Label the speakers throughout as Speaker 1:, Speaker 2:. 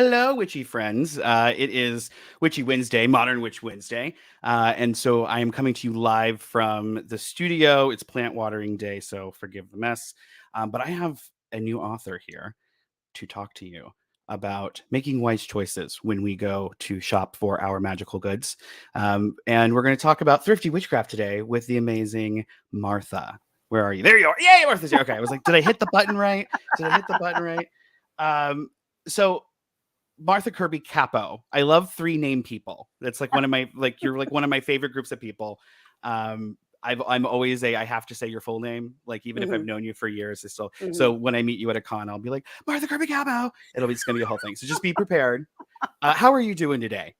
Speaker 1: hello, witchy friends. It is Witchy Wednesday, Modern Witch Wednesday. And so I am coming to you live from the studio. It's plant watering day, so forgive the mess. But I have a new author here to talk to you about making wise choices when we go to shop for our magical goods. And we're going to talk about thrifty witchcraft today with the amazing Martha. Where are you? There you are. Yay, Martha's here. Okay, I was like, did I hit the button right? Did I hit the button right? So Martha Kirby Capo. I love three name people. That's like one of my you're like one of my favorite groups of people. I'm always I have to say your full name, like even if I've known you for years, it's still so when I meet you at a con, I'll be like Martha Kirby Capo. It's gonna be a whole thing. So just be prepared. How are you doing today?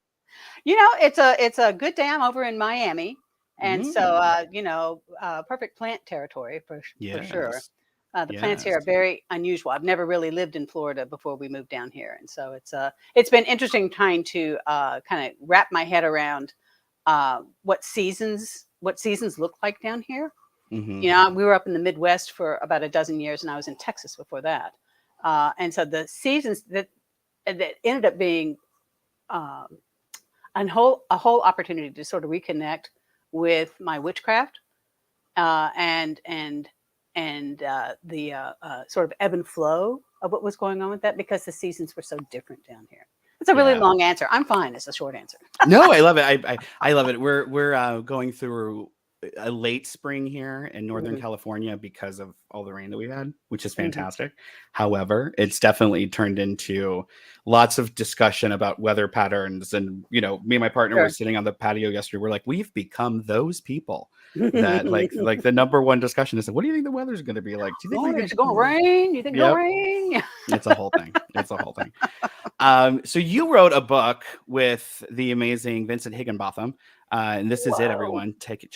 Speaker 2: It's a good day. I'm over in Miami, and so perfect plant territory for sure. The plants here are very unusual. I've never really lived in Florida before we moved down here, and so it's been interesting trying to kind of wrap my head around what seasons look like down here. We were up in the Midwest for about a dozen years, and I was in Texas before that, and so the seasons that ended up being a whole opportunity to sort of reconnect with my witchcraft and the sort of ebb and flow of what was going on with that, because the seasons were so different down here. It's a really long answer. I'm fine. It's a short answer.
Speaker 1: No, I love it. I love it. We're going through a late spring here in Northern California because of all the rain that we had, which is fantastic. However, it's definitely turned into lots of discussion about weather patterns. And, me and my partner were sitting on the patio yesterday. We're like, we've become those people that like the number one discussion is, what do you think the weather's going to be like? Do you think
Speaker 2: it's going to rain? You think it'll rain?
Speaker 1: It's a whole thing. It's a whole thing. So you wrote a book with the amazing Vincent Higginbotham. And this is it, everyone. Check it.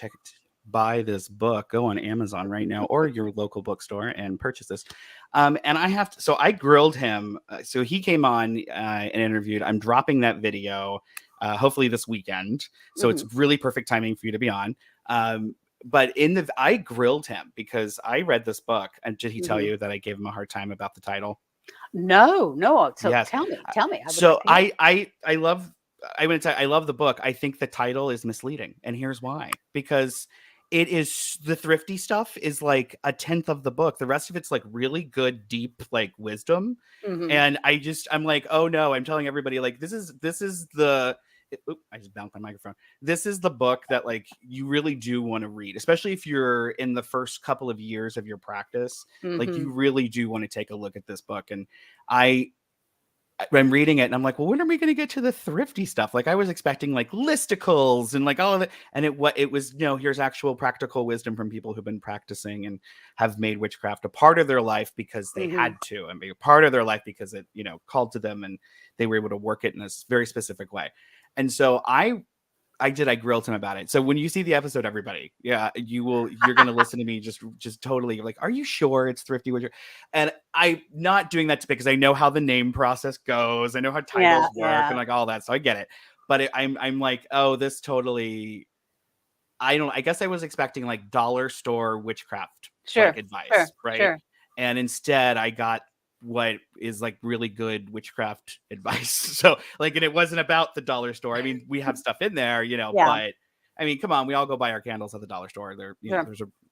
Speaker 1: Buy this book. Go on Amazon right now or your local bookstore and purchase this. And I grilled him. So he came on and interviewed. I'm dropping that video hopefully this weekend. So it's really perfect timing for you to be on. But I grilled him because I read this book. And did he tell you that I gave him a hard time about the title?
Speaker 2: No. So
Speaker 1: yes.
Speaker 2: Tell me.
Speaker 1: So I love the book. I think the title is misleading. And here's why. Because it is the thrifty stuff is like a tenth of the book. The rest of it's like really good, deep, like wisdom. And I'm like, oh no, I'm telling everybody like, this is I just bounced my microphone. This is the book that like you really do want to read, especially if you're in the first couple of years of your practice. Like you really do want to take a look at this book. And I'm reading it and I'm like, well, when are we going to get to the thrifty stuff? Like I was expecting like listicles and like all of it. And it was, here's actual practical wisdom from people who've been practicing and have made witchcraft a part of their life because they had to, and be a part of their life because it, called to them and they were able to work it in a very specific way. And so I grilled him about it. So when you see the episode, everybody, you're going to listen to me just totally like, are you sure it's thrifty? And I'm not doing that because I know how the name process goes. I know how titles work and like all that. So I get it. But I'm like, oh, this totally, I guess I was expecting like dollar store witchcraft advice. Right. Sure. And instead I got what is like really good witchcraft advice. So like, and it wasn't about the dollar store. I mean, we have stuff in there, but I mean, come on, we all go buy our candles at the dollar store.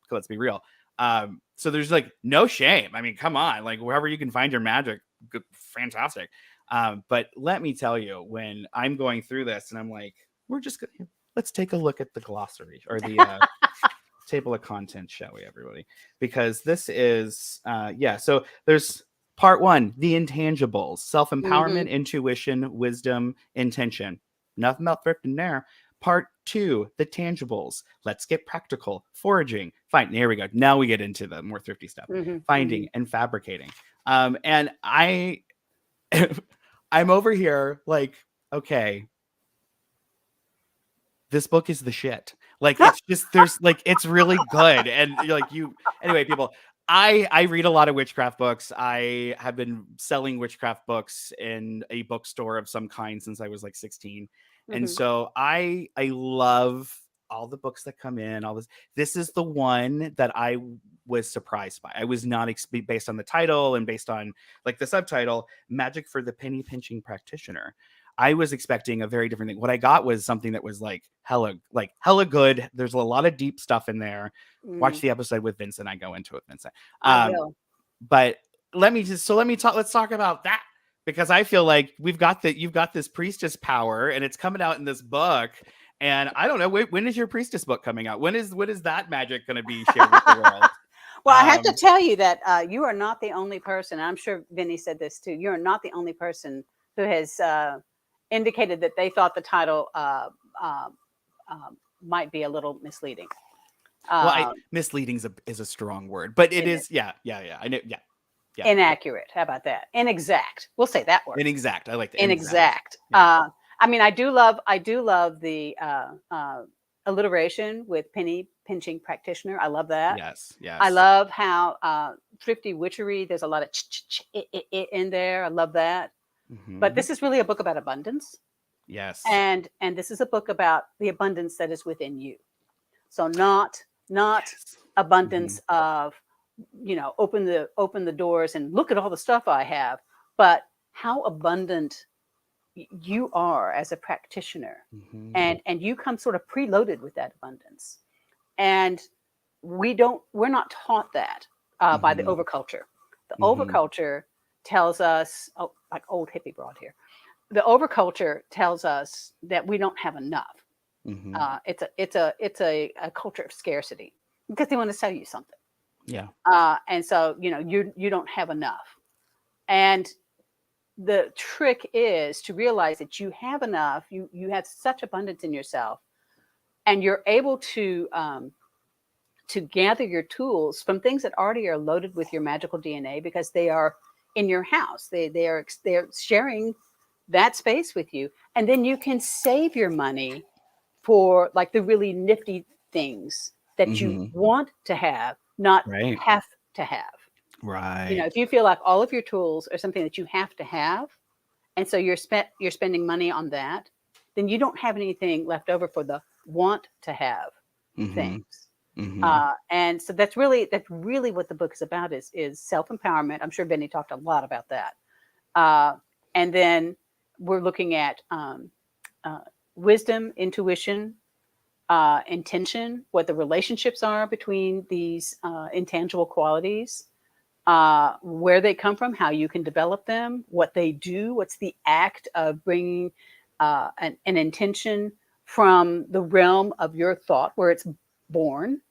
Speaker 1: Let's be real. So there's like no shame. I mean, come on, like wherever you can find your magic, fantastic. But let me tell you, when I'm going through this and I'm like, let's take a look at the glossary or the table of contents, shall we, everybody? Because this is, so there's Part 1, the intangibles, self-empowerment, intuition, wisdom, intention. Nothing about thrift in there. Part 2, the tangibles. Let's get practical. Foraging. Fine. There we go. Now we get into the more thrifty stuff. Finding and fabricating. And I'm over here like, okay, this book is the shit. Like, it's just, it's really good. And anyway, people, I read a lot of witchcraft books. I have been selling witchcraft books in a bookstore of some kind since I was like 16. And so I love all the books that come in, all this. This is the one that I was surprised by. I was not based on the title and based on like the subtitle, Magic for the Penny Pinching Practitioner. I was expecting a very different thing. What I got was something that was like hella good. There's a lot of deep stuff in there. Watch the episode with Vincent. I go into it, Vincent.
Speaker 2: I will.
Speaker 1: But let's talk about that, because I feel like you've got this priestess power and it's coming out in this book. And I don't know, when is your priestess book coming out? When is that magic going to be shared with the world?
Speaker 2: Well, I have to tell you that you are not the only person. I'm sure Vinny said this too. You're not the only person who has indicated that they thought the title might be a little misleading.
Speaker 1: Well, misleading is a strong word, but it is. Yeah. I know. Yeah.
Speaker 2: Inaccurate. How about that? Inexact. We'll say that word.
Speaker 1: Inexact. I like that.
Speaker 2: Inexact. Yeah. I mean, I do love the alliteration with penny pinching practitioner. I love that.
Speaker 1: Yes.
Speaker 2: I love how thrifty witchery. There's a lot of in there. I love that. Mm-hmm. But this is really a book about abundance.
Speaker 1: Yes.
Speaker 2: And this is a book about the abundance that is within you. So not abundance of, open the doors and look at all the stuff I have, but how abundant you are as a practitioner. And you come sort of preloaded with that abundance. And we're not taught that by the overculture. The overculture tells us, like old hippie broad here, the overculture tells us that we don't have enough. It's a culture of scarcity because they want to sell you something.
Speaker 1: Yeah.
Speaker 2: And so, you don't have enough. And the trick is to realize that you have enough, you have such abundance in yourself, and you're able to gather your tools from things that already are loaded with your magical DNA because they are in your house. They're sharing that space with you. And then you can save your money for like the really nifty things that you want to have, not have to have.
Speaker 1: Right.
Speaker 2: If you feel like all of your tools are something that you have to have, and so you're spending money on that, then you don't have anything left over for the want to have things. And so that's really what the book is about is self-empowerment. I'm sure Benny talked a lot about that. And then we're looking at wisdom, intuition, intention, what the relationships are between these intangible qualities, where they come from, how you can develop them, what they do, what's the act of bringing an intention from the realm of your thought, where it's born,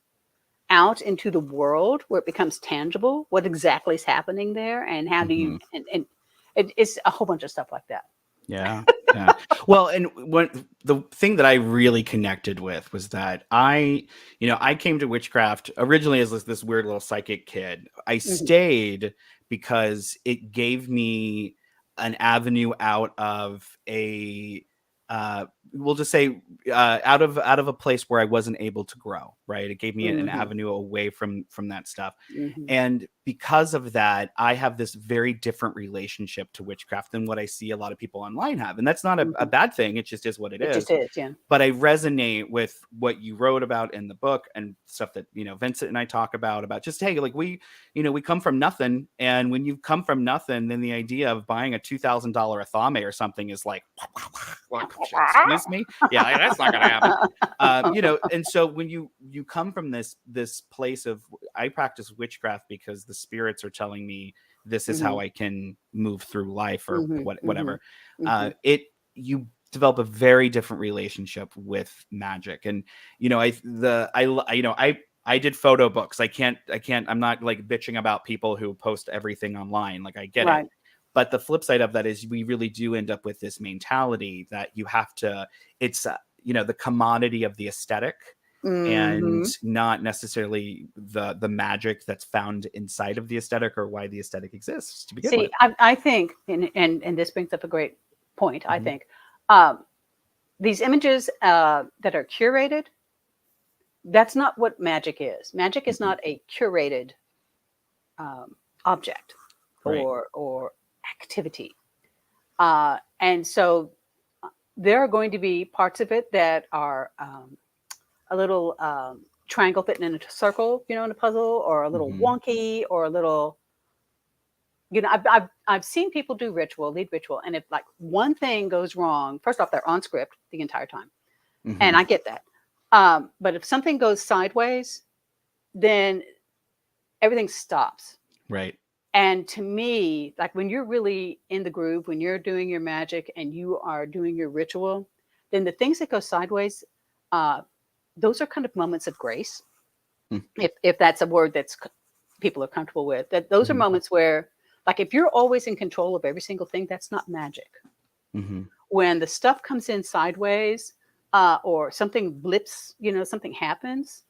Speaker 2: out into the world, where it becomes tangible, what exactly is happening there, and how do you, and it's a whole bunch of stuff like that.
Speaker 1: Yeah. Well, and the thing that I really connected with was that I came to witchcraft originally as this weird little psychic kid. I stayed because it gave me an avenue out of we'll just say out of a place where I wasn't able to grow. Right. It gave me an avenue away from that stuff. And because of that, I have this very different relationship to witchcraft than what I see a lot of people online have. And that's not a bad thing. It just is what it is.
Speaker 2: Just is, yeah.
Speaker 1: But I resonate with what you wrote about in the book and stuff that, Vincent and I talk about just, hey, like we come from nothing. And when you come from nothing, then the idea of buying a $2,000 athame or something is like, excuse me? Yeah, that's not going to happen. And so when you come from this place of, I practice witchcraft because the spirits are telling me this is how I can move through life or whatever. You develop a very different relationship with magic. And, I did photo books. I'm not like bitching about people who post everything online. Like I get it. But the flip side of that is we really do end up with this mentality that you have to, it's, the commodity of the aesthetic. And not necessarily the magic that's found inside of the aesthetic or why the aesthetic exists to begin with.
Speaker 2: I think, and this brings up a great point. I think these images that are curated, that's not what magic is. Magic is not a curated object or activity. And so there are going to be parts of it that are a little triangle fitting in a circle, in a puzzle, or a little wonky, or a little, I've seen people do lead ritual, and if like one thing goes wrong, first off, they're on script the entire time, and I get that. But if something goes sideways, then everything stops.
Speaker 1: Right.
Speaker 2: And to me, like when you're really in the groove, when you're doing your magic and you are doing your ritual, then the things that go sideways, those are kind of moments of grace. If that's a word that's people are comfortable with, that those are moments where, like, if you're always in control of every single thing, that's not magic. When the stuff comes in sideways, or something blips, something happens,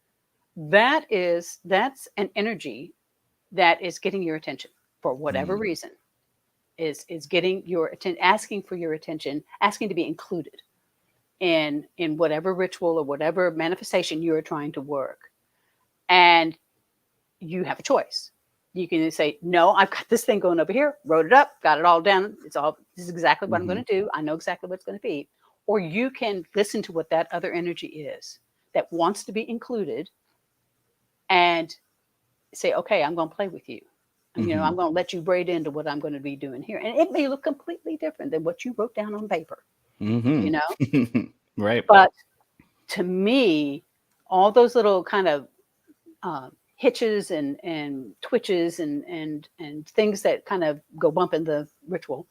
Speaker 2: that's an energy that is getting your attention for whatever reason, is getting your attention, asking for your attention, asking to be included in whatever ritual or whatever manifestation you are trying to work. And you have a choice. You can say, no, I've got this thing going over here, wrote it up, got it all down. This is exactly what I'm going to do. I know exactly what it's going to be. Or you can listen to what that other energy is that wants to be included and say, okay, I'm going to play with you. I'm going to let you braid into what I'm going to be doing here. And it may look completely different than what you wrote down on paper,
Speaker 1: Right.
Speaker 2: But to me, all those little kind of hitches and twitches and things that kind of go bump in the ritual,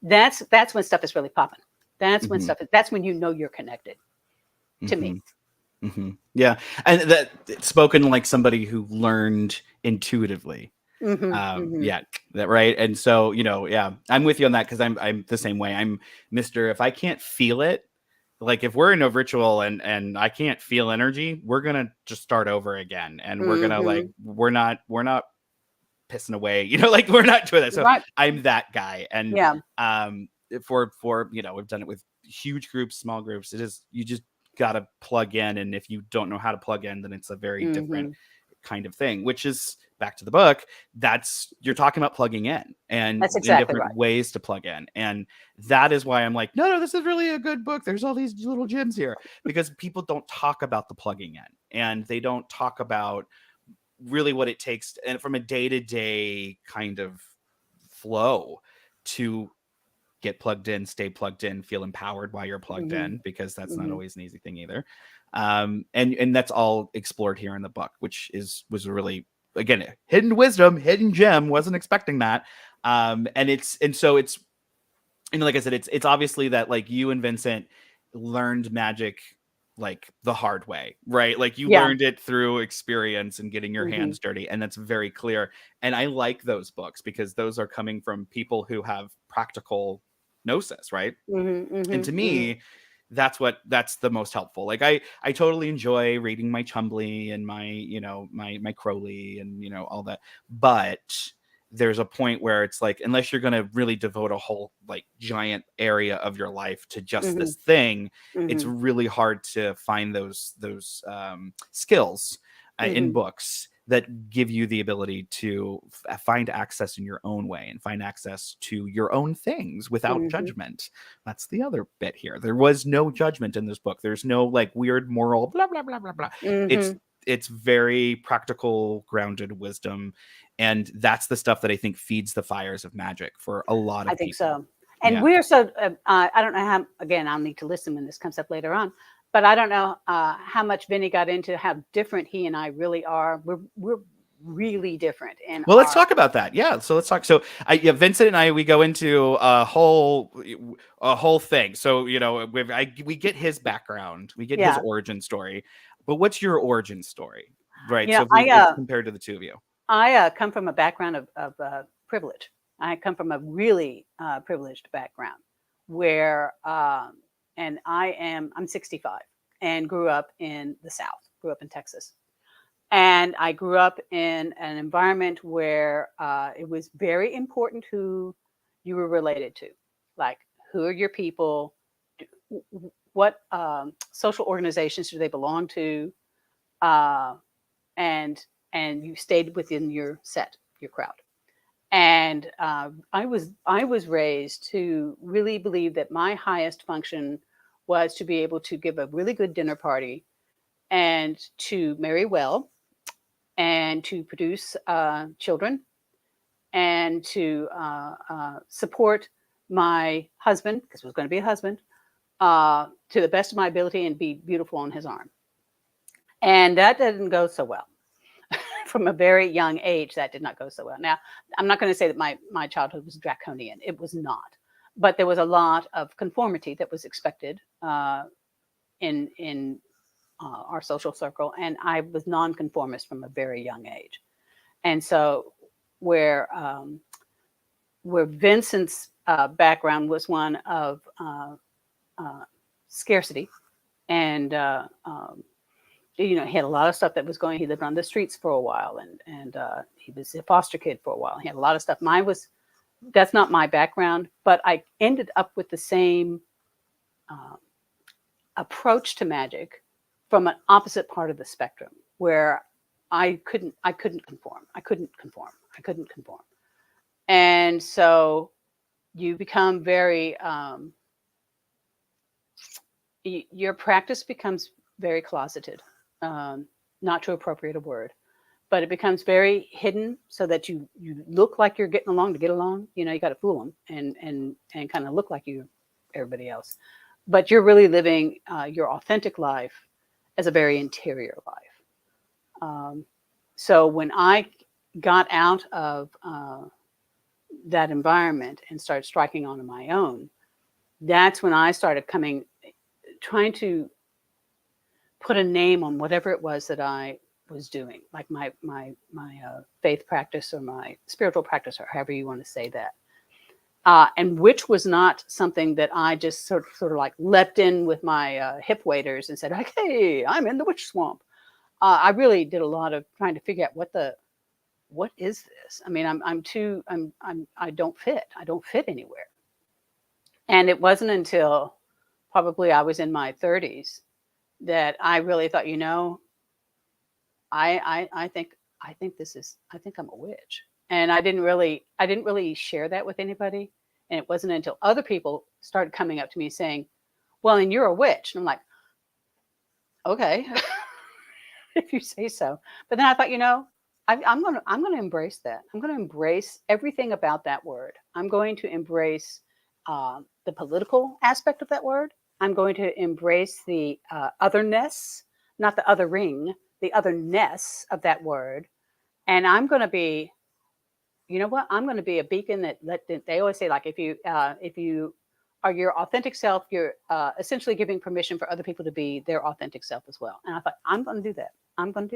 Speaker 2: that's when stuff is really popping. That's when that's when you're connected to me.
Speaker 1: Yeah. And that it's spoken like somebody who learned intuitively. Yeah, that right. And so, I'm with you on that, because I'm the same way. I'm Mr. If I can't feel it, like if we're in a ritual and I can't feel energy, we're gonna just start over again, and we're gonna we're not pissing away, like we're not doing that. So I'm that guy, and for we've done it with huge groups, small groups. You just gotta plug in, and if you don't know how to plug in, then it's a very different kind of thing, which is back to the book. You're talking about plugging in, and
Speaker 2: that's exactly
Speaker 1: different ways to plug in. And that is why I'm like, no, this is really a good book. There's all these little gems here, because people don't talk about the plugging in, and they don't talk about really what it takes, and from a day-to-day kind of flow, to get plugged in, stay plugged in, feel empowered while you're plugged in, because that's not always an easy thing either. And that's all explored here in the book, which was a really, again, hidden wisdom, hidden gem. Wasn't expecting that. So it's, like I said, it's obviously that, like, you and Vincent learned magic like the hard way, right? Like you learned it through experience and getting your hands dirty, and that's very clear. And I like those books, because those are coming from people who have practical gnosis, right? And to me, that's the most helpful. Like I totally enjoy reading my Chumbly and my my Crowley and all that, but there's a point where it's like, unless you're going to really devote a whole like giant area of your life to just this thing, it's really hard to find those skills in books that give you the ability to find access in your own way and find access to your own things without judgment. That's the other bit here. There was no judgment in this book. There's no like weird moral blah blah blah blah blah. It's very practical, grounded wisdom. And that's the stuff that I think feeds the fires of magic for a lot of people.
Speaker 2: I think so. And we're so, I don't know how, again, I'll need to listen when this comes up later on, but I don't know how much Vinny got into how different he and I really are. We're really different. And
Speaker 1: let's talk about that. Yeah. So let's talk. So Vincent and I, we go into a whole thing. So, we get his background, we get his origin story, but what's your origin story? Right. So compared to the two of you.
Speaker 2: I come from a background of privilege. I come from a really privileged background where, and I'm 65 and grew up in the South, grew up in Texas. And I grew up in an environment where it was very important who you were related to. Like, who are your people? What social organizations do they belong to? And you stayed within your set, your crowd. And I was raised to really believe that my highest function was to be able to give a really good dinner party and to marry well, and to produce children, and to support my husband, because it was going to be a husband, to the best of my ability, and be beautiful on his arm. And that didn't go so well. From a very young age, that did not go so well. Now, I'm not going to say that my childhood was draconian. It was not. But there was a lot of conformity that was expected in our social circle. And I was nonconformist from a very young age. And so where Vincent's background was one of scarcity, and he had a lot of stuff that was going. He lived on the streets for a while, and he was a foster kid for a while. He had a lot of stuff. That's not my background, but I ended up with the same approach to magic from an opposite part of the spectrum, where I couldn't conform. And so you become very, your practice becomes very closeted, not to appropriate a word, but it becomes very hidden, so that you look like you're getting along to get along. You got to fool them and kind of look like everybody else, but you're really living your authentic life as a very interior life. So when I got out of that environment and started striking on my own, that's when I started trying to put a name on whatever it was that I was doing, like my faith practice, or my spiritual practice, or however you want to say that. And which was not something that I just sort of like leapt in with my hip waders and said, "Hey, I'm in the witch swamp." I really did a lot of trying to figure out what is this? I mean, I don't fit. I don't fit anywhere. And it wasn't until probably I was in my 30s that I really thought, I think I'm a witch. And I didn't really share that with anybody. And it wasn't until other people started coming up to me saying, "Well, and you're a witch." And I'm like, "Okay, if you say so." But then I thought, I'm going to embrace that. I'm going to embrace everything about that word. I'm going to embrace the political aspect of that word. I'm going to embrace the otherness, not the othering, the otherness of that word. And I'm going to be, I'm going to be a beacon that they always say, like, if you are your authentic self, you're essentially giving permission for other people to be their authentic self as well. And I thought, I'm going to do that. I'm going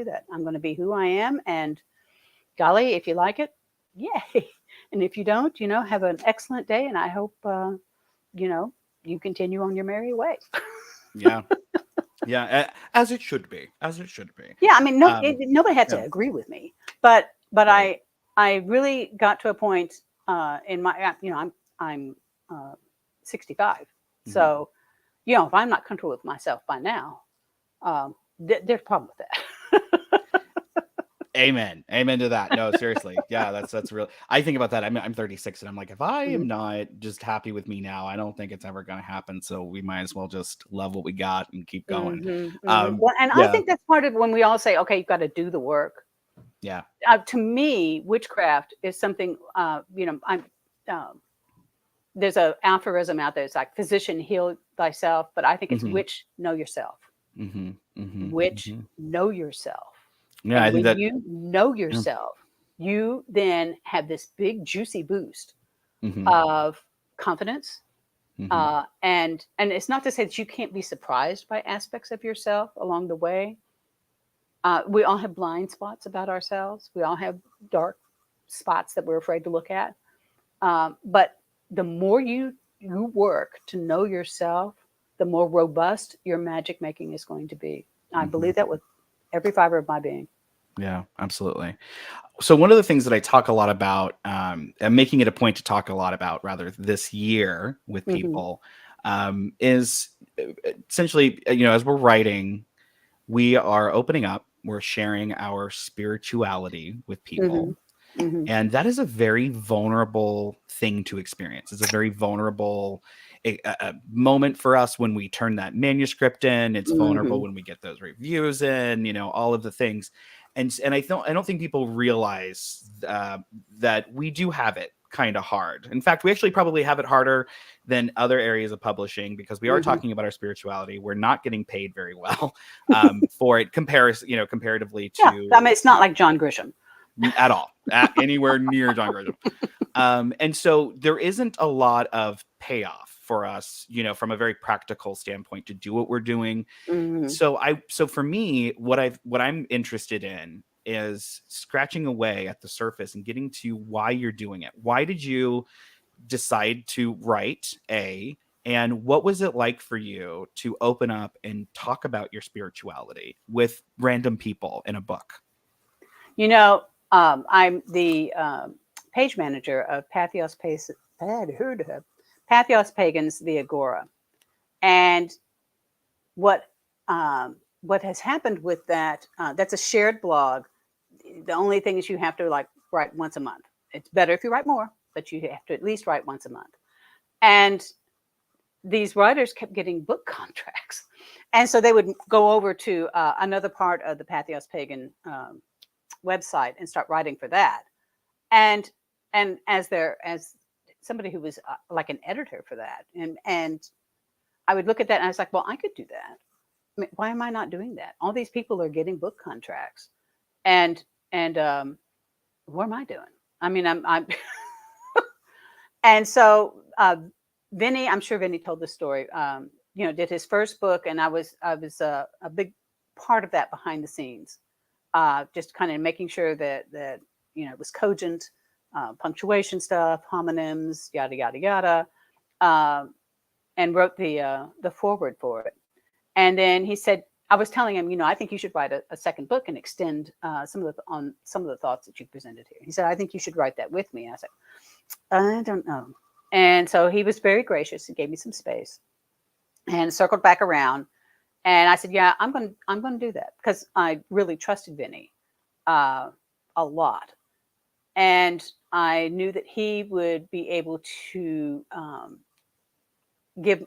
Speaker 2: to be who I am. And golly, if you like it, yay. And if you don't, have an excellent day. And I hope, you continue on your merry way.
Speaker 1: Yeah. Yeah. As it should be.
Speaker 2: Yeah. I mean, nobody had to agree with me, but right. I really got to a point in my, I'm 65. Mm-hmm. So, if I'm not comfortable with myself by now, there's a problem with that.
Speaker 1: Amen to that. No, seriously. Yeah, that's real. I think about that. I'm 36, and I'm like, if I am not just happy with me now, I don't think it's ever going to happen. So we might as well just love what we got and keep going.
Speaker 2: Well, and I think that's part of when we all say, okay, you've got to do the work.
Speaker 1: Yeah.
Speaker 2: To me, witchcraft is something, there's an aphorism out there. It's like, physician, heal thyself. But I think it's witch, know yourself. Witch, know yourself. Yeah, I think that you know yourself, you then have this big juicy boost of confidence. And it's not to say that you can't be surprised by aspects of yourself along the way. We all have blind spots about ourselves. We all have dark spots that we're afraid to look at. But the more you work to know yourself, the more robust your magic making is going to be. I believe that with every fiber of my being.
Speaker 1: Yeah, absolutely. So one of the things that I talk a lot about, I'm making it a point to talk a lot about rather this year with people, is essentially, as we're writing, we are opening up, we're sharing our spirituality with people. And that is a very vulnerable thing to experience. It's a very vulnerable a moment for us when we turn that manuscript in. It's vulnerable when we get those reviews in, you know, all of the things. And I don't think people realize that we do have it kind of hard. In fact, we actually probably have it harder than other areas of publishing, because we are talking about our spirituality. We're not getting paid very well for it, comparatively to.
Speaker 2: Yeah, I mean, it's not like John Grisham
Speaker 1: at all, anywhere near John Grisham. And so there isn't a lot of payoff for us, you know, from a very practical standpoint to do what we're doing. So for me, what I'm interested in is scratching away at the surface and getting to why you're doing it. Why did you decide to write, and what was it like for you to open up and talk about your spirituality with random people in a book?
Speaker 2: You know, I'm the page manager of Patheos Pagans, the Agora. And what has happened with that, that's a shared blog. The only thing is you have to like write once a month. It's better if you write more, but you have to at least write once a month. And these writers kept getting book contracts. And so they would go over to another part of the Patheos Pagan website and start writing for that. And as somebody who was like an editor for that, and I would look at that and I was like, well, I could do that. I mean, why am I not doing that? All these people are getting book contracts, and what am I doing? I mean, I'm and so Vinny, I'm sure Vinny told the story. You know, did his first book, and I was a big part of that behind the scenes, just kind of making sure that you know it was cogent, punctuation stuff, homonyms, yada yada yada, and wrote the foreword for it. And then he said, I was telling him, you know, I think you should write a second book and extend some of the thoughts that you presented here. He said, I think you should write that with me. And I said, I don't know. And so he was very gracious and gave me some space and circled back around. And I said, yeah, I'm going to do that, because I really trusted Vinny a lot. And I knew that he would be able to give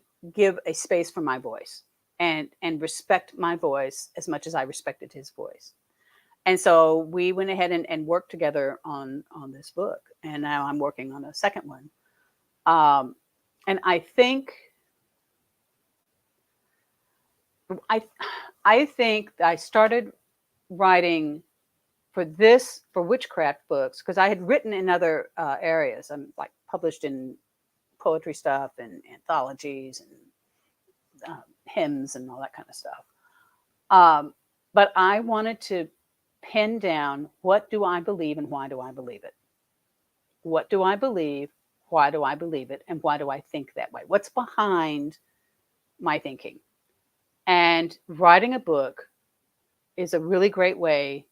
Speaker 2: a space for my voice and respect my voice as much as I respected his voice. And so we went ahead and worked together on this book. And now I'm working on a second one. And I think I started writing for witchcraft books because I had written in other areas. I'm like published in poetry stuff and anthologies and hymns and all that kind of stuff. But I wanted to pin down, what do I believe and why do I believe it? What do I believe? Why do I believe it? And why do I think that way? What's behind my thinking? And writing a book is a really great way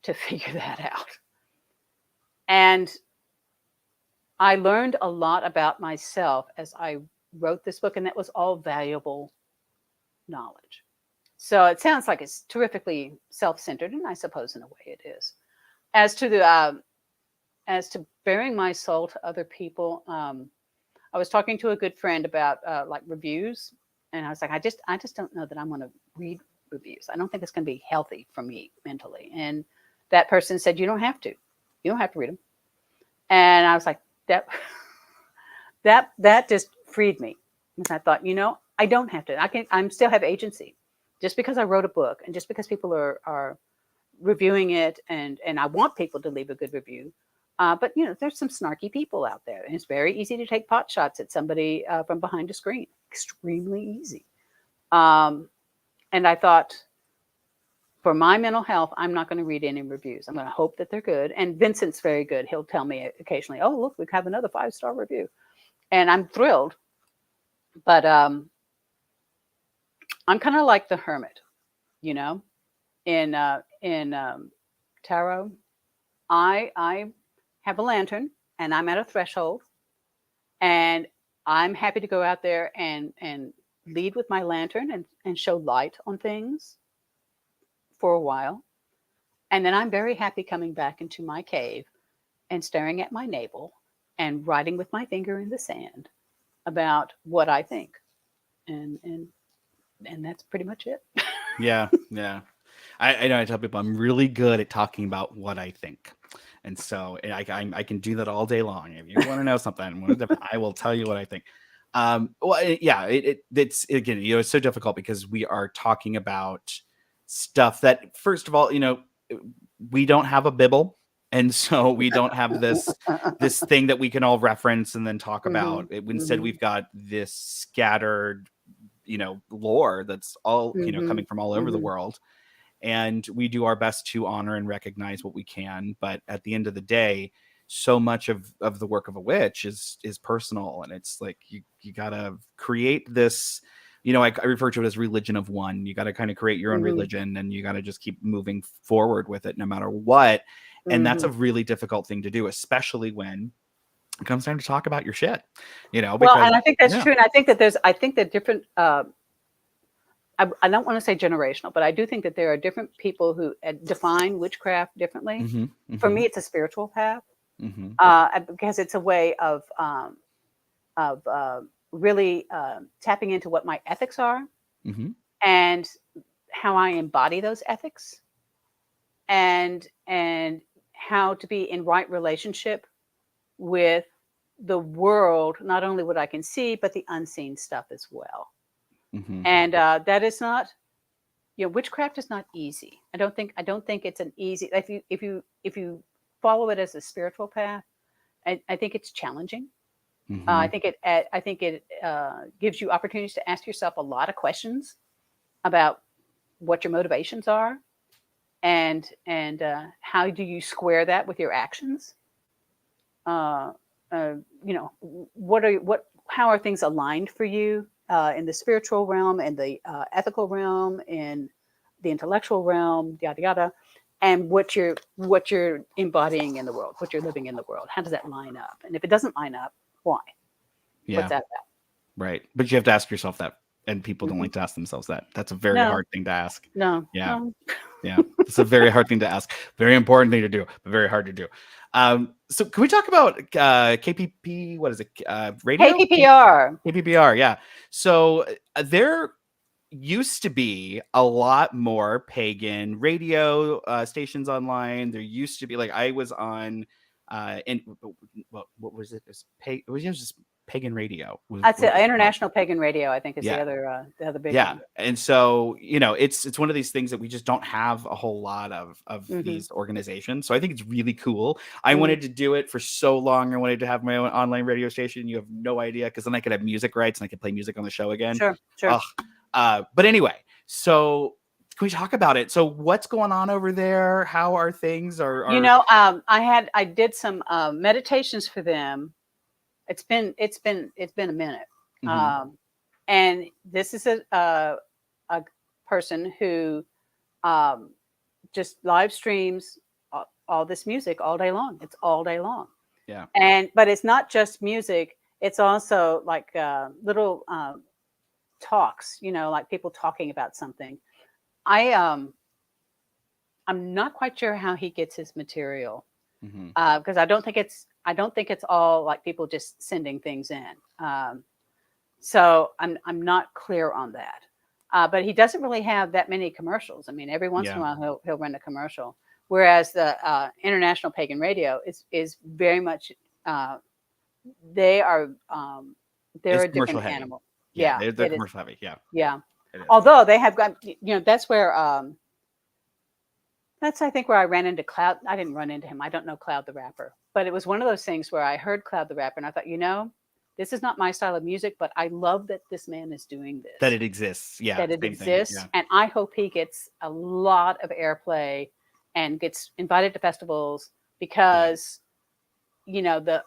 Speaker 2: to figure that out. And I learned a lot about myself as I wrote this book, and that was all valuable knowledge. So it sounds like it's terrifically self-centered, and I suppose in a way it is. As to bearing my soul to other people, I was talking to a good friend about like reviews, and I was like, I just don't know that I'm going to read reviews. I don't think it's going to be healthy for me mentally. And that person said, you don't have to read them. And I was like, that just freed me. And I thought, you know, I don't have to. I still have agency. Just because I wrote a book and just because people are reviewing it, and I want people to leave a good review. But, you know, there's some snarky people out there, and it's very easy to take pot shots at somebody from behind a screen. Extremely easy. And I thought, for my mental health, I'm not going to read any reviews. I'm going to hope that they're good. And Vincent's very good. He'll tell me occasionally, oh, look, we have another 5-star review. And I'm thrilled. But I'm kind of like the hermit, you know, in tarot. I have a lantern, and I'm at a threshold, and I'm happy to go out there and lead with my lantern and show light on things for a while. And then I'm very happy coming back into my cave and staring at my navel and writing with my finger in the sand about what I think, and that's pretty much it.
Speaker 1: Yeah. I know I tell people I'm really good at talking about what I think. And so I can do that all day long. If you want to know something, I will tell you what I think. It's again, it's so difficult because we are talking about stuff that, first of all, we don't have a Bible, and so we don't have this thing that we can all reference and then talk about. Instead, we've got this scattered, lore that's all coming from all over the world. And we do our best to honor and recognize what we can. But at the end of the day, so much of the work of a witch is personal. And it's like, you got to create this, I refer to it as religion of one. You got to kind of create your own religion, and you got to just keep moving forward with it no matter what. And that's a really difficult thing to do, especially when it comes time to talk about your shit, because,
Speaker 2: well, and I think that's true. And I think that different, I don't want to say generational, but I do think that there are different people who define witchcraft differently. For me, it's a spiritual path, because it's a way of really tapping into what my ethics are, and how I embody those ethics, and how to be in right relationship with the world, not only what I can see, but the unseen stuff as well. And that is not, witchcraft is not easy. I don't think it's an easy. If you follow it as a spiritual path, I think it's challenging. I think it gives you opportunities to ask yourself a lot of questions about what your motivations are, and how do you square that with your actions. How are things aligned for you? In the spiritual realm, in the ethical realm, in the intellectual realm, yada yada, and what you're embodying in the world, what you're living in the world. How does that line up? And if it doesn't line up, why?
Speaker 1: Yeah.
Speaker 2: What's that about?
Speaker 1: Right. But you have to ask yourself that, and people don't like to ask themselves that. That's a very hard thing to ask.
Speaker 2: No.
Speaker 1: Yeah. Yeah. It's a very hard thing to ask. Very important thing to do, but very hard to do. So can we talk about KPP? What is it? Radio? KPPR. Yeah. So there used to be a lot more pagan radio stations online. There used to be, like, I was on and what was it? It was just pagan radio.
Speaker 2: That's it. International Pagan Radio, I think, is the other big one.
Speaker 1: And so, it's one of these things that we just don't have a whole lot of these organizations. So I think it's really cool. I wanted to do it for so long. I wanted to have my own online radio station. You have no idea, because then I could have music rights and I could play music on the show again.
Speaker 2: Sure.
Speaker 1: But anyway, so can we talk about it? So what's going on over there? How are things?
Speaker 2: I did some meditations for them. It's been a minute. And this is a person who just live streams all this music all day long. It's all day long.
Speaker 1: Yeah.
Speaker 2: But it's not just music. It's also like little talks, like people talking about something. I'm not quite sure how he gets his material, because I don't think it's all like people just sending things in. So I'm not clear on that. But he doesn't really have that many commercials. I mean, every once in a while he'll run a commercial. Whereas the International Pagan Radio is very much they're a different animal.
Speaker 1: Yeah, they're commercial heavy.
Speaker 2: Yeah. Although they have got, that's where that's, I think, where I ran into Cloud. I didn't run into him. I don't know Cloud the Rapper, but it was one of those things where I heard Cloud the Rapper and I thought, this is not my style of music, but I love that this man is doing this.
Speaker 1: That it exists. Yeah.
Speaker 2: That it exists. Yeah. And I hope he gets a lot of airplay and gets invited to festivals, because, there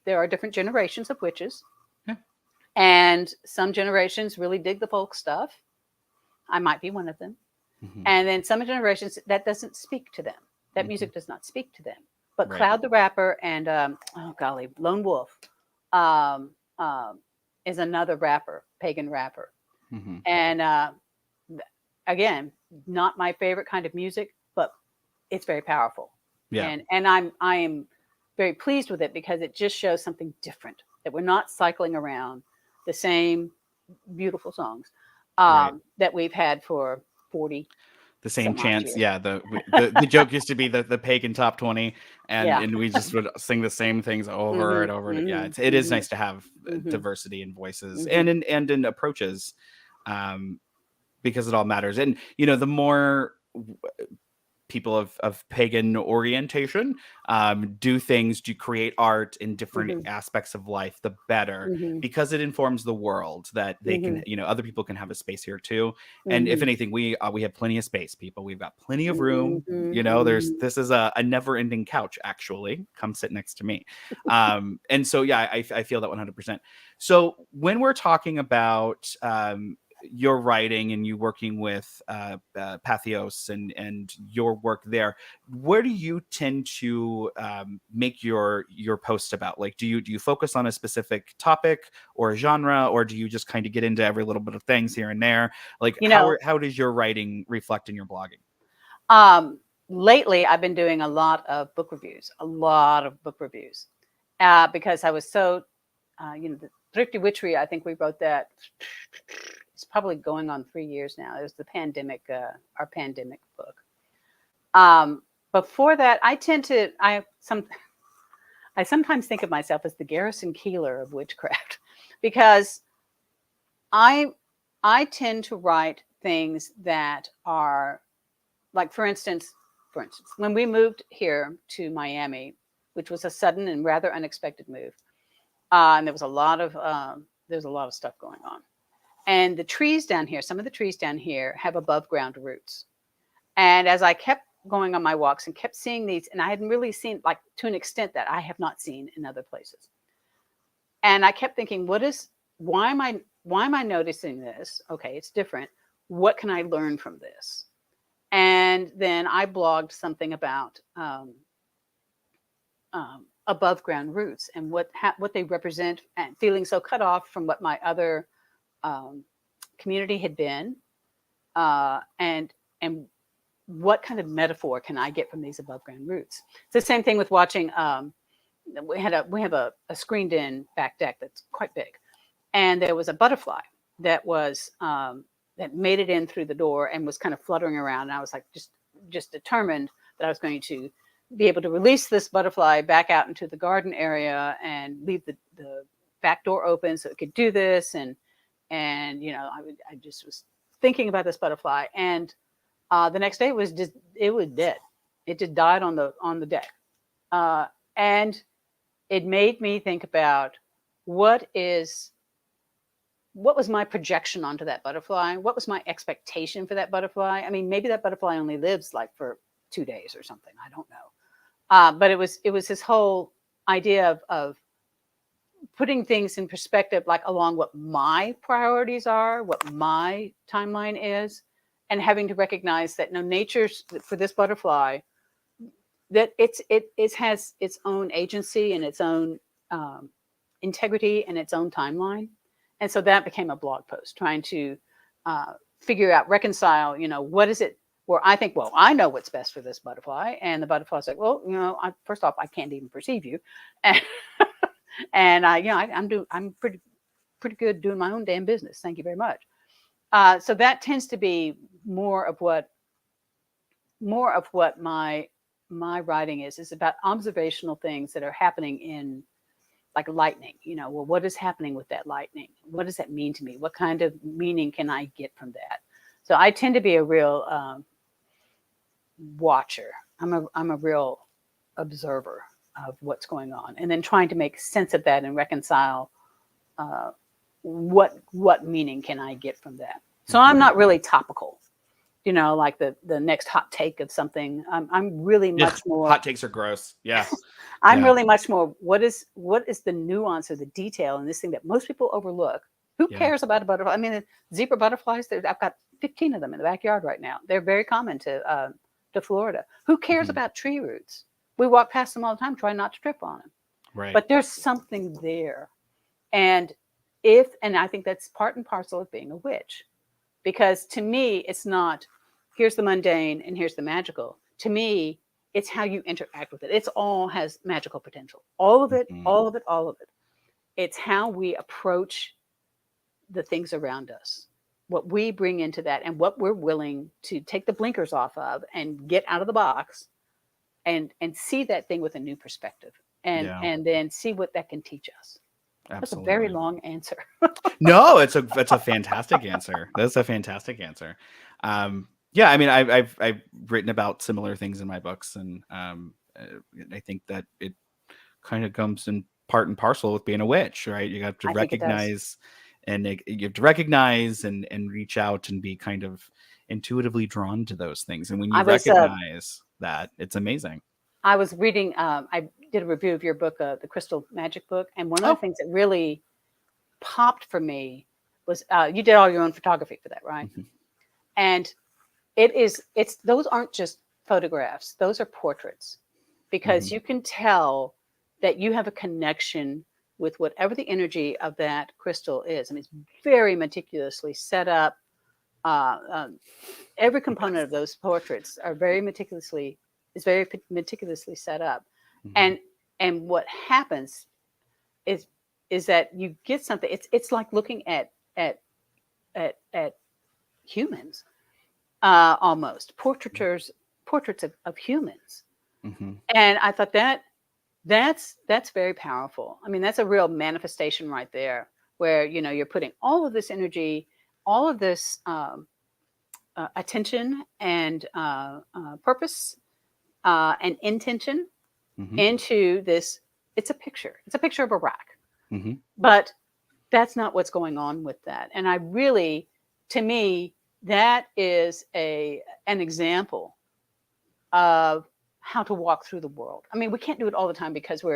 Speaker 2: are different generations of witches.
Speaker 1: Yeah.
Speaker 2: And some generations really dig the folk stuff. I might be one of them. And then some generations that doesn't speak to them. That music does not speak to them. But Cloud the Rapper and Lone Wolf is another rapper, pagan rapper. And again, not my favorite kind of music, but it's very powerful. Yeah. And I am very pleased with it, because it just shows something different. that we're not cycling around the same beautiful songs that we've had for 40
Speaker 1: the same chants.
Speaker 2: years.
Speaker 1: Yeah, the joke used to be the pagan top 20, and we just would sing the same things over and over. Yeah, it is nice to have diversity in voices and in approaches, because it all matters. And the more people of pagan orientation do things, to create art in different aspects of life, the better, because it informs the world that they can, other people can have a space here too. And if anything, we have plenty of space, people. We've got plenty of room. This is a never-ending couch, actually. Come sit next to me. And so yeah, I feel that 100%. So when we're talking about your writing and you working with Pathos and your work there, where do you tend to make your posts about? Like, do you focus on a specific topic or a genre, or do you just kind of get into every little bit of things here and there? Like, how does your writing reflect in your blogging?
Speaker 2: Lately, I've been doing a lot of book reviews, because I was so, the Thrifty Witchery, I think we wrote that. It's probably going on 3 years now. It was the pandemic, our pandemic book. Before that, I sometimes think of myself as the Garrison Keillor of witchcraft, because I tend to write things that are, like, for instance, when we moved here to Miami, which was a sudden and rather unexpected move, and there was a lot of stuff going on. And the trees down here, some of the trees down here have above ground roots. And as I kept going on my walks and kept seeing these, and I hadn't really seen, like, to an extent that I have not seen in other places. And I kept thinking, why am I noticing this? Okay, it's different. What can I learn from this? And then I blogged something about above ground roots and what they represent, and feeling so cut off from what my other community had been, and what kind of metaphor can I get from these above ground roots? It's the same thing with watching. We have a screened in back deck that's quite big, and there was a butterfly that was that made it in through the door and was kind of fluttering around. And I was like, just determined that I was going to be able to release this butterfly back out into the garden area and leave the back door open so it could do this. And I just was thinking about this butterfly, and the next day it was dead. It just died on the deck, and it made me think about what was my projection onto that butterfly? What was my expectation for that butterfly? I mean, maybe that butterfly only lives like for 2 days or something. I don't know. But it was this whole idea of putting things in perspective, like along what my priorities are, what my timeline is, and having to recognize that nature's, for this butterfly, that it has its own agency and its own integrity and its own timeline. And so that became a blog post, trying to figure out, reconcile, what is it where I think, well, I know what's best for this butterfly. And the butterfly's like, well, first off, I can't even perceive you. And I'm pretty good doing my own damn business. Thank you very much. So that tends to be more of what my writing is about observational things that are happening in, like, lightning. Well, what is happening with that lightning? What does that mean to me? What kind of meaning can I get from that? So I tend to be a real watcher. I'm a real observer of what's going on, and then trying to make sense of that and reconcile what meaning can I get from that. So I'm not really topical, like the next hot take of something. I'm really much more.
Speaker 1: Hot takes are gross. Yeah.
Speaker 2: I'm really much more, what is the nuance or the detail in this thing that most people overlook? Who cares about a butterfly? I mean, the zebra butterflies, I've got 15 of them in the backyard right now. They're very common to Florida. Who cares about tree roots? We walk past them all the time, trying not to trip on them.
Speaker 1: Right.
Speaker 2: But there's something there. And I think that's part and parcel of being a witch. Because to me, it's not, here's the mundane and here's the magical. To me, it's how you interact with it. It's all has magical potential. All of it, all of it, all of it. it's how we approach the things around us, what we bring into that, and what we're willing to take the blinkers off of and get out of the box and see that thing with a new perspective, and then see what that can teach us. That's a very long answer.
Speaker 1: No, it's a fantastic answer. That's a fantastic answer. Yeah, I mean, I've written about similar things in my books, and I think that it kind of comes in part and parcel with being a witch, right? You have to recognize, and you have to recognize and reach out and be kind of intuitively drawn to those things. And when you recognize that, it's amazing.
Speaker 2: I was reading, I did a review of your book, the Crystal Magic book. And one of the things that really popped for me was you did all your own photography for that, right? Mm-hmm. And those aren't just photographs. Those are portraits, because you can tell that you have a connection with whatever the energy of that crystal is. I mean, it's very meticulously set up. Every component of those portraits are very meticulously set up. Mm-hmm. And what happens is that you get something. It's like looking at humans, almost portraits of humans. Mm-hmm. And I thought that's very powerful. I mean, that's a real manifestation right there, where you're putting all of this energy, all of this attention and purpose and intention into this. It's a picture of a rock. Mm-hmm. But that's not what's going on with that. And to me, that is an example of how to walk through the world. I mean, we can't do it all the time because we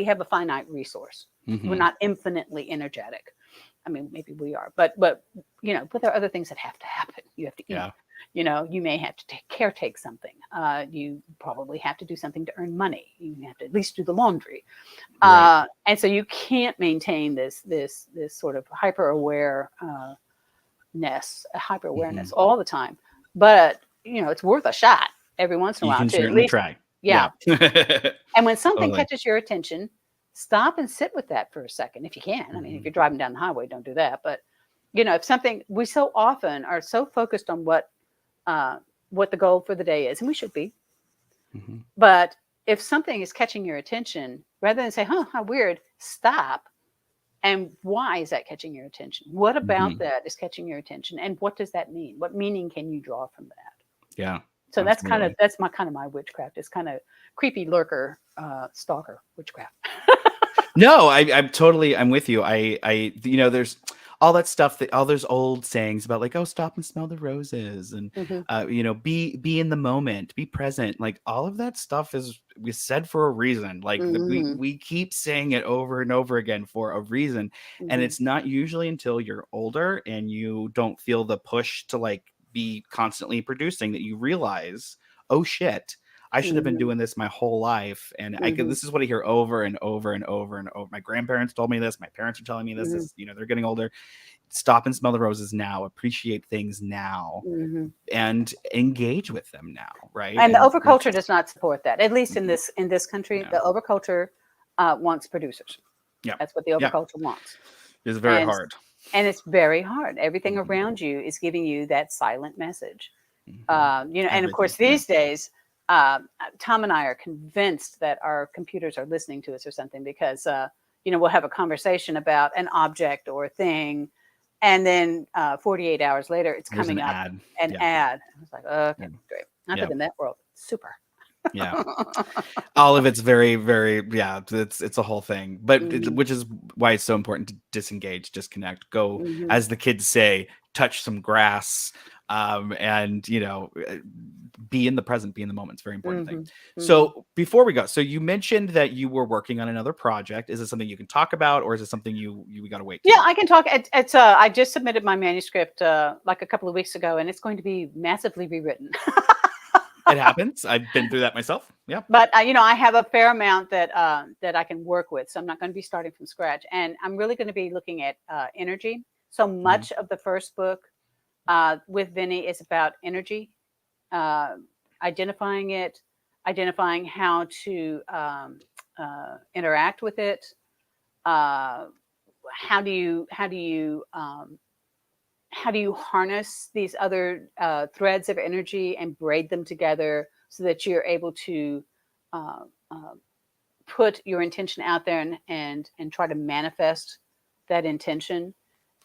Speaker 2: have a finite resource. Mm-hmm. We're not infinitely energetic. I mean, maybe we are, but there are other things that have to happen. You have to eat. Yeah. You may have to caretake something. You probably have to do something to earn money. You have to at least do the laundry. Right. And so you can't maintain this sort of hyper-awareness all the time. But, it's worth a shot every once in a while.
Speaker 1: You can certainly try.
Speaker 2: Yeah. And when something catches your attention, stop and sit with that for a second if you can. I mean, if you're driving down the highway, don't do that. But, if something, we so often are so focused on what the goal for the day is, and we should be. Mm-hmm. But if something is catching your attention, rather than say, how weird, stop. And why is that catching your attention? What about that is catching your attention? And what does that mean? What meaning can you draw from that?
Speaker 1: Yeah.
Speaker 2: So absolutely. that's my witchcraft. It's kind of creepy lurker, stalker witchcraft.
Speaker 1: No, I'm with you. There's all that stuff, all those old sayings about like, stop and smell the roses, and be in the moment, be present. Like all of that stuff is said for a reason. Like we keep saying it over and over again for a reason, and it's not usually until you're older and you don't feel the push to like be constantly producing that you realize, oh shit, I should have been doing this my whole life. And this is what I hear over and over and over and over. My grandparents told me this. My parents are telling me this. They're getting older. Stop and smell the roses now. Appreciate things now, and engage with them now. Right.
Speaker 2: And the overculture does not support that. At least in this country, the overculture wants producers. Yeah, that's what the overculture wants.
Speaker 1: It's very hard.
Speaker 2: And it's very hard. Everything around you is giving you that silent message. And of course, these days. Tom and I are convinced that our computers are listening to us or something, because, we'll have a conversation about an object or a thing, and then 48 hours later, it's coming up an ad. I was like, okay, great. Not that in that world, super.
Speaker 1: Yeah. All of it's very, very, it's a whole thing, but which is why it's so important to disengage, disconnect, go, as the kids say, touch some grass, and be in the present, be in the moment. It's a very important thing. So before we go, so you mentioned that you were working on another project. Is it something you can talk about, or is it something we got to wait?
Speaker 2: Yeah, I can talk. It's I just submitted my manuscript like a couple of weeks ago, and it's going to be massively rewritten.
Speaker 1: It happens. I've been through that myself. Yeah.
Speaker 2: But I have a fair amount that I can work with, so I'm not going to be starting from scratch, and I'm really going to be looking at energy. So much of the first book with Vinny is about energy, identifying it, identifying how to interact with it, how do you harness these other threads of energy and braid them together so that you're able to put your intention out there and try to manifest that intention.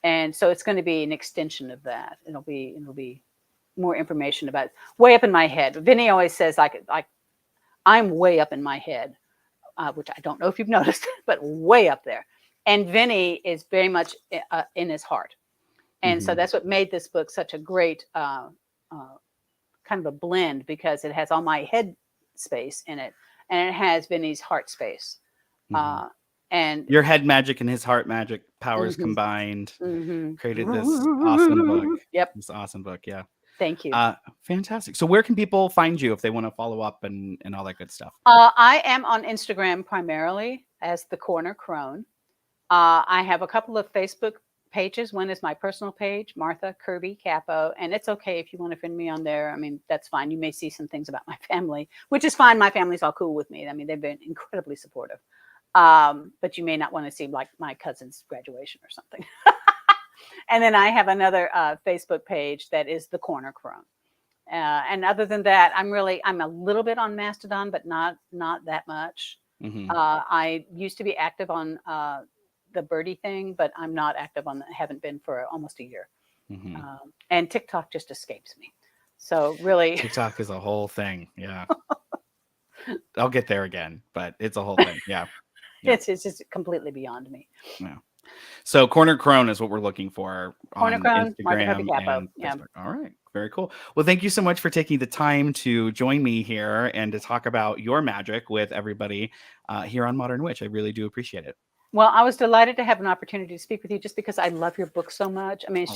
Speaker 2: And so it's going to be an extension of that. It'll be more information about it. Way up in my head. Vinny always says like I'm way up in my head, which I don't know if you've noticed, but way up there. And Vinny is very much in his heart. And so that's what made this book such a great kind of a blend, because it has all my head space in it, and it has Vinny's heart space. And
Speaker 1: your head magic and his heart magic powers combined created this awesome book.
Speaker 2: Yep.
Speaker 1: This awesome book. Yeah.
Speaker 2: Thank you.
Speaker 1: Fantastic. So where can people find you if they want to follow up and all that good stuff?
Speaker 2: I am on Instagram primarily as The Corner Crone. I have a couple of Facebook pages. One is my personal page, Martha Kirby Capo, and it's okay if you want to friend me on there. I mean, that's fine. You may see some things about my family, which is fine. My family's all cool with me. I mean, they've been incredibly supportive. But you may not want to see like my cousin's graduation or something. And then I have another Facebook page that is The Corner Crone. And other than that, I'm a little bit on Mastodon, but not that much. I used to be active on the birdie thing, but I'm not active on that. Haven't been for almost a year. And TikTok just escapes me. So really,
Speaker 1: TikTok is a whole thing. Yeah. I'll get there again, but it's a whole thing. Yeah.
Speaker 2: It's just completely beyond me.
Speaker 1: Yeah. So Corner Crone is what we're looking for
Speaker 2: Corner
Speaker 1: on
Speaker 2: Crone,
Speaker 1: Instagram and Facebook. All right. Very cool. Well, thank you so much for taking the time to join me here and to talk about your magic with everybody here on Modern Witch. I really do appreciate it.
Speaker 2: Well, I was delighted to have an opportunity to speak with you just because I love your book so much. I mean,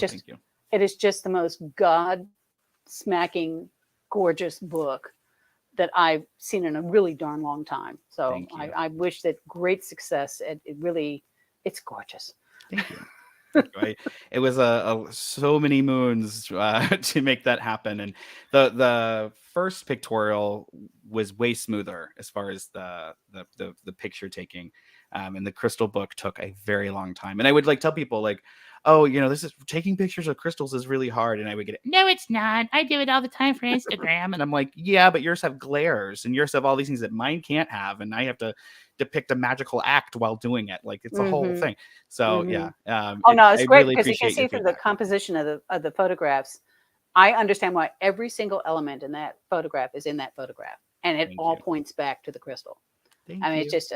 Speaker 2: it is just the most God-smacking, gorgeous book that I've seen in a really darn long time. So I wish that great success. It's gorgeous.
Speaker 1: Thank you. It was so many moons to make that happen, and the first pictorial was way smoother as far as the picture taking, and the crystal book took a very long time. And I would tell people oh, this is taking pictures of crystals is really hard, and I would get no, it's not. I do it all the time for Instagram, and I'm like, yeah, but yours have glares, and yours have all these things that mine can't have, and I have to depict a magical act while doing it. It's a whole thing. So yeah.
Speaker 2: No, it's great because you can see through the composition of the photographs. I understand why every single element in that photograph is in that photograph, and it all points back to the crystal. It's just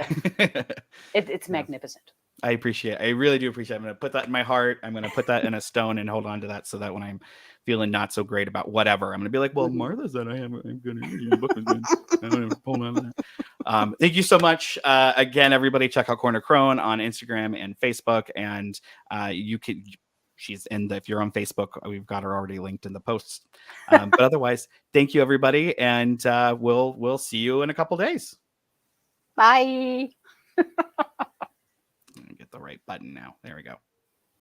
Speaker 2: it's magnificent.
Speaker 1: I really do appreciate it. I'm going to put that in my heart. I'm going to put that in a stone and hold on to that so that when I'm feeling not so great about whatever, I'm going to be like, well, Martha said I'm going to read the book. I'm going to hold on to that. Thank you so much. Again, everybody check out Corner Crone on Instagram and Facebook. And she's if you're on Facebook, we've got her already linked in the posts. But otherwise, thank you, everybody. And we'll see you in a couple days.
Speaker 2: Bye.
Speaker 1: Get the right button now. There we go.